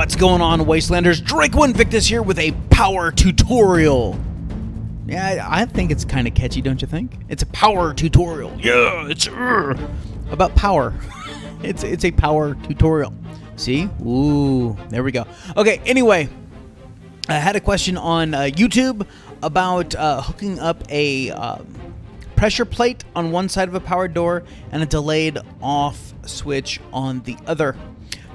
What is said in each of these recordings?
What's going on, Wastelanders? Drake1Victus here with a power tutorial. Yeah, I think it's kind of catchy, don't you think? It's a power tutorial. Yeah, it's about power. It's a power tutorial. See? Ooh, there we go. Okay, anyway, I had a question on YouTube about hooking up a pressure plate on one side of a power door and a delayed off switch on the other.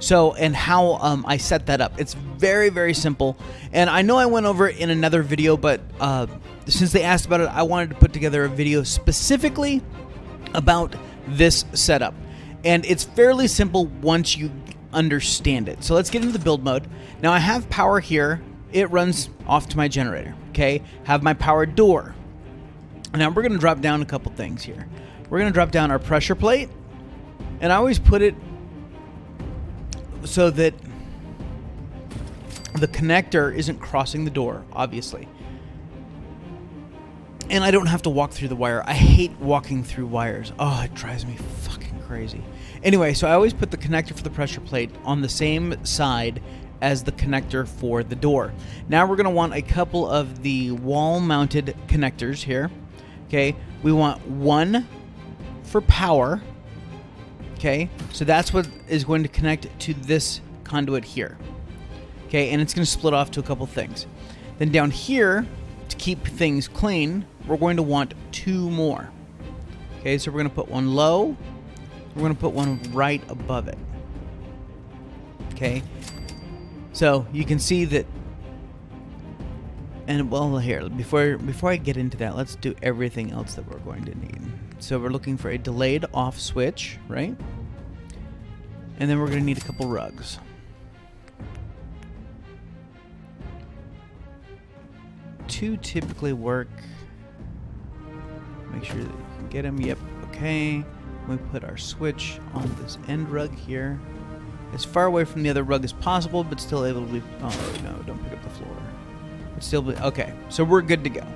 So, and how I set that up. It's very, very simple. And I know I went over it in another video, but since they asked about it, I wanted to put together a video specifically about this setup. And it's fairly simple once you understand it. So let's get into the build mode. Now I have power here. It runs off to my generator, okay? Have my power door. Now we're gonna drop down a couple things here. We're gonna drop down our pressure plate, and I always put it so that the connector isn't crossing the door, obviously. And I don't have to walk through the wire. I hate walking through wires. Oh, it drives me fucking crazy. Anyway, so I always put the connector for the pressure plate on the same side as the connector for the door. Now we're going to want a couple of the wall-mounted connectors here. Okay, we want one for power. Okay, so that's what is going to connect to this conduit here. Okay, and it's going to split off to a couple things. Then down here, to keep things clean, we're going to want two more. Okay, so we're going to put one low. We're going to put one right above it. Okay, so you can see that. And well, here, before I get into that, let's do everything else that we're going to need. So we're looking for a delayed off switch, right? And then we're going to need a couple rugs. Two typically work. Make sure that you can get them. Yep, okay. We put our switch on this end rug here. As far away from the other rug as possible, but still able to be... Oh, no, don't pick up the floor. But still be... Okay, so we're good to go.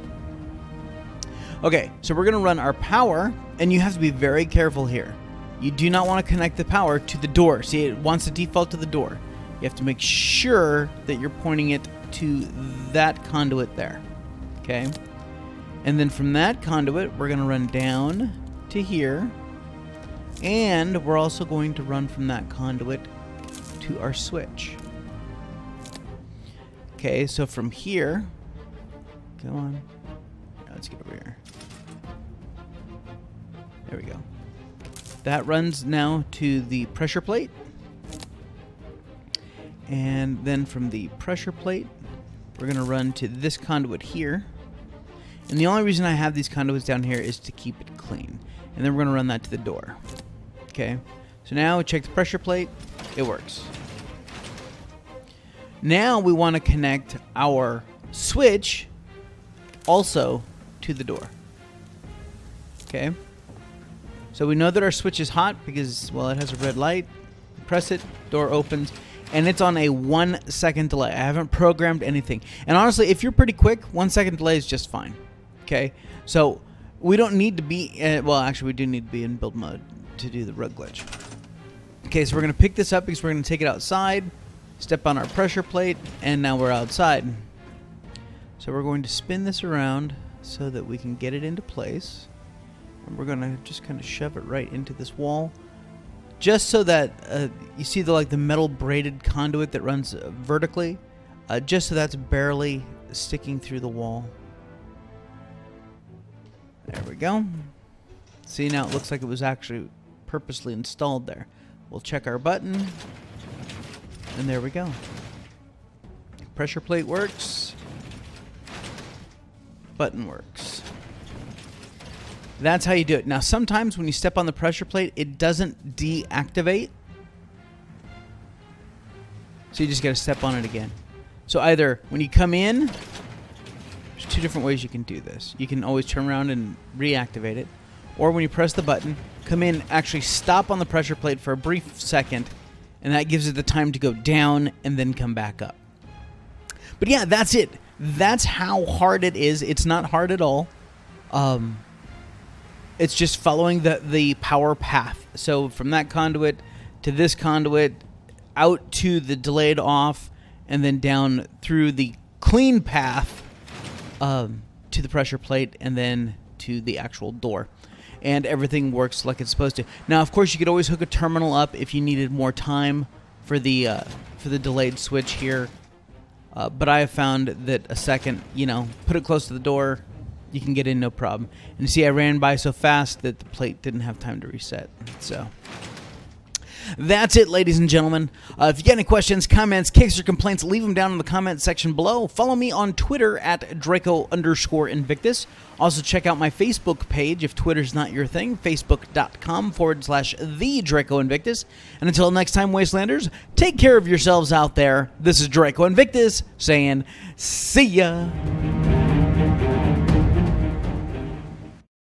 Okay, so we're going to run our power, and you have to be very careful here. You do not want to connect the power to the door. See, it wants to default to the door. You have to make sure that you're pointing it to that conduit there. Okay? And then from that conduit, we're going to run down to here. And we're also going to run from that conduit to our switch. Okay, so from here... Go on. Let's get over here. There we go. That runs now to the pressure plate. And then from the pressure plate, we're going to run to this conduit here. And the only reason I have these conduits down here is to keep it clean. And then we're going to run that to the door. Okay. So now we check the pressure plate. It works. Now we want to connect our switch also to the door. Okay. So we know that our switch is hot because, well, it has a red light. Press it, door opens, and it's on a 1 second delay. I haven't programmed anything. And honestly, if you're pretty quick, 1 second delay is just fine. Okay? So we don't need to be, well, actually, we do need to be in build mode to do the rug glitch. Okay, so we're going to pick this up because we're going to take it outside, step on our pressure plate, and now we're outside. So we're going to spin this around so that we can get it into place. And we're going to just kind of shove it right into this wall. Just so that you see the metal braided conduit that runs vertically. Just so that's barely sticking through the wall. There we go. See, now it looks like it was actually purposely installed there. We'll check our button. And there we go. Pressure plate works. Button works. That's how you do it. Now, sometimes when you step on the pressure plate, it doesn't deactivate. So you just got to step on it again. So either when you come in, there's two different ways you can do this. You can always turn around and reactivate it. Or when you press the button, come in, actually stop on the pressure plate for a brief second, and that gives it the time to go down and then come back up. But yeah, that's it. That's how hard it is. It's not hard at all. It's just following the power path. So from that conduit to this conduit, out to the delayed off, and then down through the clean path to the pressure plate, and then to the actual door. And everything works like it's supposed to. Now, of course, you could always hook a terminal up if you needed more time for the delayed switch here. But I have found that a second, put it close to the door, you can get in no problem. And you see, I ran by so fast that the plate didn't have time to reset. So that's it, ladies and gentlemen. If you got any questions, comments, kicks, or complaints, leave them down in the comment section below. Follow me on Twitter at Draco_Invictus. Also, check out my Facebook page if Twitter's not your thing, facebook.com/the Draco Invictus. And until next time, Wastelanders, take care of yourselves out there. This is Draco Invictus saying, see ya.